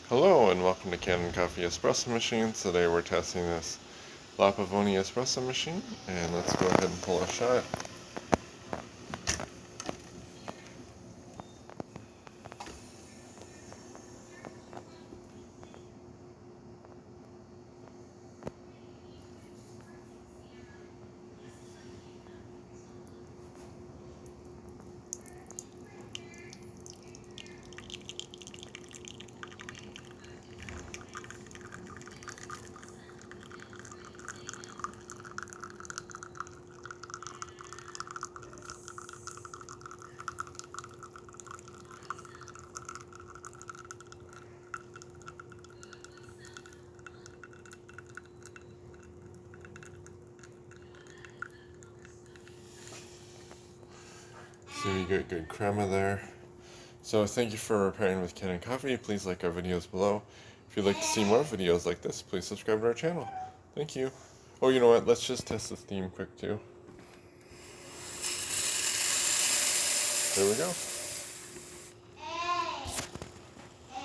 Hello and welcome to Kanen Coffee Espresso Machine. Today we're testing this Pavoni Espresso machine, and let's go ahead and pull a shot. So we get good crema there. So thank you for pairing with Kanen Coffee. Please like our videos below. If you'd like to see more videos like this, please subscribe to our channel. Thank you. Oh, you know what? Let's just test the steam quick too. There we go.